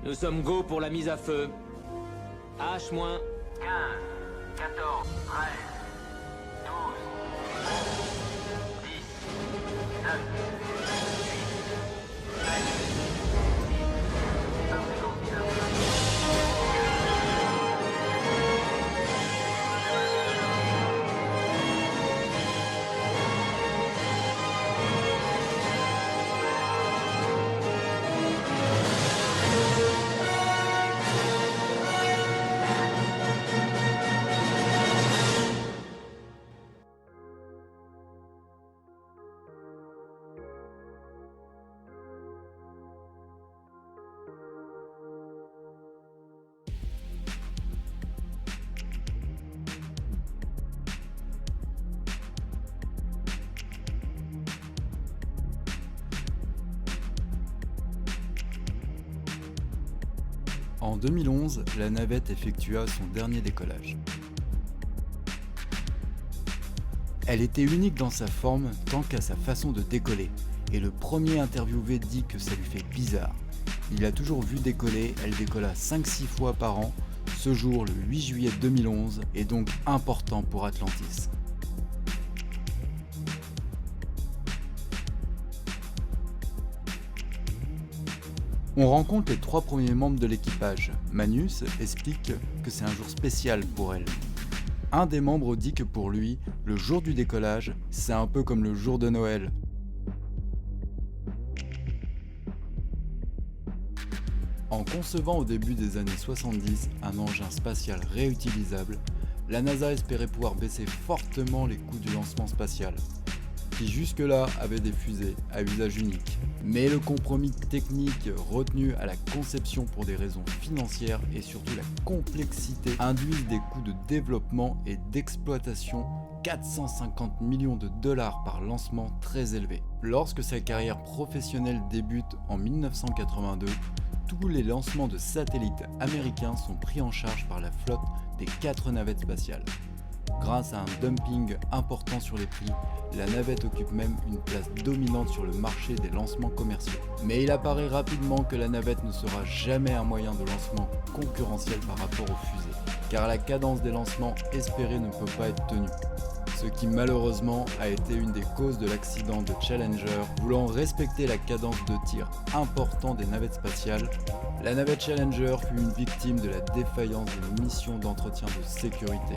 Nous sommes go pour la mise à feu. H-. 15, 14, 13, 12, 10, 9, 8, 7, 6, 5, 4, En 2011, la navette effectua son dernier décollage. Elle était unique dans sa forme tant qu'à sa façon de décoller, et le premier interviewé dit que ça lui fait bizarre. Il a toujours vu décoller, elle décolla 5-6 fois par an. Ce jour, le 8 juillet 2011, est donc important pour Atlantis. On rencontre les 3 premiers membres de l'équipage. Manus explique que c'est un jour spécial pour elle. Un des membres dit que pour lui, le jour du décollage, c'est un peu comme le jour de Noël. En concevant au début des années 70 un engin spatial réutilisable, la NASA espérait pouvoir baisser fortement les coûts du lancement spatial, qui jusque-là avait des fusées à usage unique. Mais le compromis technique retenu à la conception pour des raisons financières et surtout la complexité induisent des coûts de développement et d'exploitation 450 millions de dollars par lancement très élevés. Lorsque sa carrière professionnelle débute en 1982, tous les lancements de satellites américains sont pris en charge par la flotte des 4 navettes spatiales. Grâce à un dumping important sur les prix, la navette occupe même une place dominante sur le marché des lancements commerciaux. Mais il apparaît rapidement que la navette ne sera jamais un moyen de lancement concurrentiel par rapport aux fusées, car la cadence des lancements espérés ne peut pas être tenue. Ce qui malheureusement a été une des causes de l'accident de Challenger. Voulant respecter la cadence de tir important des navettes spatiales, la navette Challenger fut une victime de la défaillance des missions d'entretien de sécurité.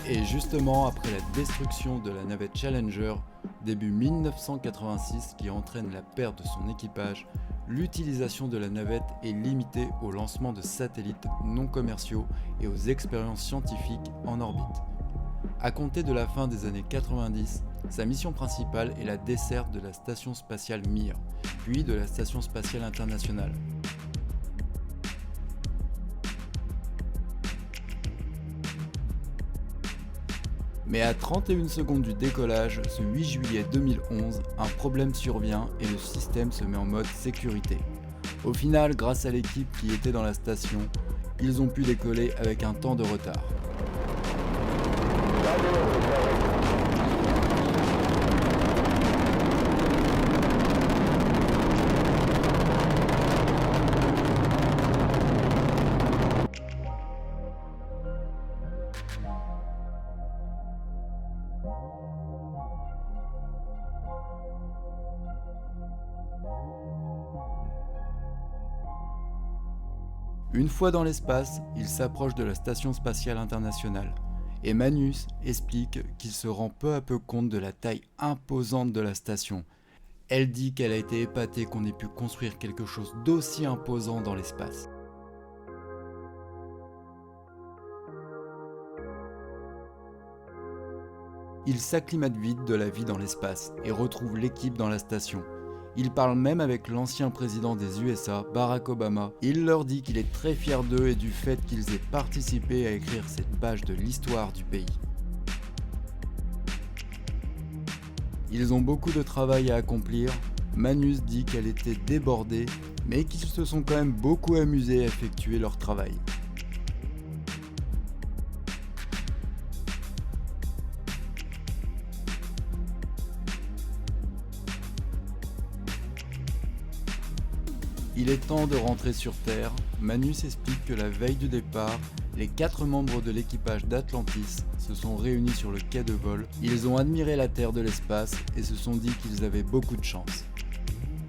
Et justement après la destruction de la navette Challenger, début 1986 qui entraîne la perte de son équipage, l'utilisation de la navette est limitée au lancement de satellites non commerciaux et aux expériences scientifiques en orbite. À compter de la fin des années 90, sa mission principale est la desserte de la station spatiale Mir, puis de la station spatiale internationale. Mais à 31 secondes du décollage, ce 8 juillet 2011, un problème survient et le système se met en mode sécurité. Au final, grâce à l'équipe qui était dans la station, ils ont pu décoller avec un temps de retard. Une fois dans l'espace, il s'approche de la Station spatiale internationale. Et Manus explique qu'il se rend peu à peu compte de la taille imposante de la station. Elle dit qu'elle a été épatée qu'on ait pu construire quelque chose d'aussi imposant dans l'espace. Il s'acclimate vite de la vie dans l'espace et retrouve l'équipe dans la station. Il parle même avec l'ancien président des USA, Barack Obama. Il leur dit qu'il est très fier d'eux et du fait qu'ils aient participé à écrire cette page de l'histoire du pays. Ils ont beaucoup de travail à accomplir. Manus dit qu'elle était débordée, mais qu'ils se sont quand même beaucoup amusés à effectuer leur travail. Il est temps de rentrer sur Terre. Manus explique que la veille du départ, les 4 membres de l'équipage d'Atlantis se sont réunis sur le quai de vol. Ils ont admiré la Terre de l'espace et se sont dit qu'ils avaient beaucoup de chance.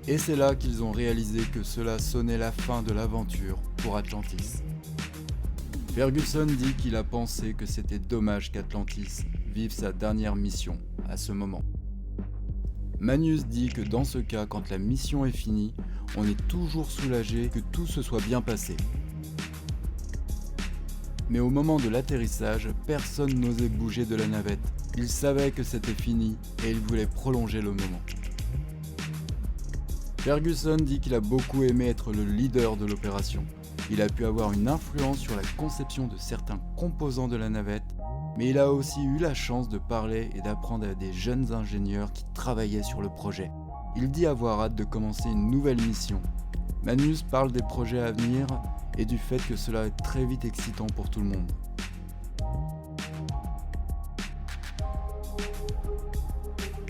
Et c'est là qu'ils ont réalisé que cela sonnait la fin de l'aventure pour Atlantis. Ferguson dit qu'il a pensé que c'était dommage qu'Atlantis vive sa dernière mission à ce moment. Manus dit que dans ce cas, quand la mission est finie, on est toujours soulagé que tout se soit bien passé. Mais au moment de l'atterrissage, personne n'osait bouger de la navette. Ils savaient que c'était fini et ils voulaient prolonger le moment. Ferguson dit qu'il a beaucoup aimé être le leader de l'opération. Il a pu avoir une influence sur la conception de certains composants de la navette, mais il a aussi eu la chance de parler et d'apprendre à des jeunes ingénieurs qui travaillaient sur le projet. Il dit avoir hâte de commencer une nouvelle mission. Manus parle des projets à venir et du fait que cela est très vite excitant pour tout le monde.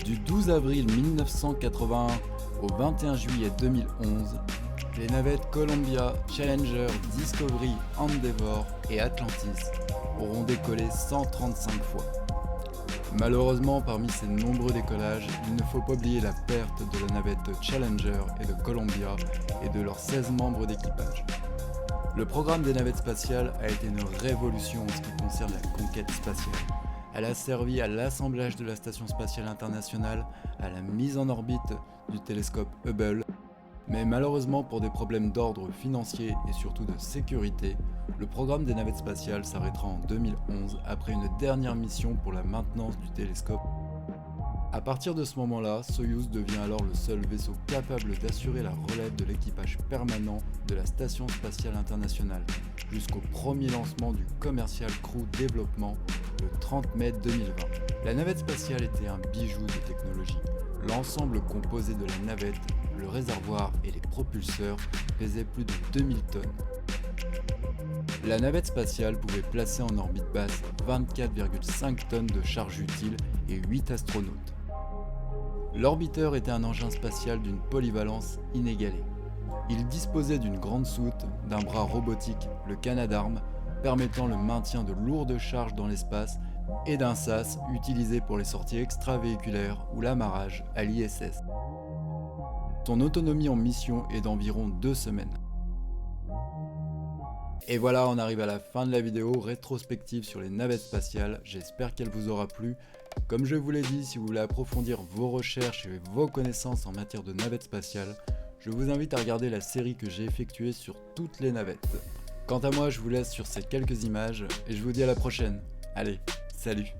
Du 12 avril 1981 au 21 juillet 2011, les navettes Columbia, Challenger, Discovery, Endeavour et Atlantis auront décollé 135 fois. Malheureusement, parmi ces nombreux décollages, il ne faut pas oublier la perte de la navette Challenger et de Columbia et de leurs 16 membres d'équipage. Le programme des navettes spatiales a été une révolution en ce qui concerne la conquête spatiale. Elle a servi à l'assemblage de la Station spatiale internationale, à la mise en orbite du télescope Hubble, mais malheureusement pour des problèmes d'ordre financier et surtout de sécurité, le programme des navettes spatiales s'arrêtera en 2011 après une dernière mission pour la maintenance du télescope. À partir de ce moment-là, Soyouz devient alors le seul vaisseau capable d'assurer la relève de l'équipage permanent de la Station spatiale internationale, jusqu'au premier lancement du Commercial Crew Développement le 30 mai 2020. La navette spatiale était un bijou de technologie. L'ensemble composé de la navette, le réservoir et les propulseurs pesait plus de 2000 tonnes. La navette spatiale pouvait placer en orbite basse 24,5 tonnes de charge utile et 8 astronautes. L'orbiteur était un engin spatial d'une polyvalence inégalée. Il disposait d'une grande soute, d'un bras robotique, le Canadarm, permettant le maintien de lourdes charges dans l'espace, et d'un sas utilisé pour les sorties extravéhiculaires ou l'amarrage à l'ISS. Son autonomie en mission est d'environ 2 semaines. Et voilà, on arrive à la fin de la vidéo rétrospective sur les navettes spatiales. J'espère qu'elle vous aura plu. Comme je vous l'ai dit, si vous voulez approfondir vos recherches et vos connaissances en matière de navettes spatiales, je vous invite à regarder la série que j'ai effectuée sur toutes les navettes. Quant à moi, je vous laisse sur ces quelques images et je vous dis à la prochaine. Allez, salut!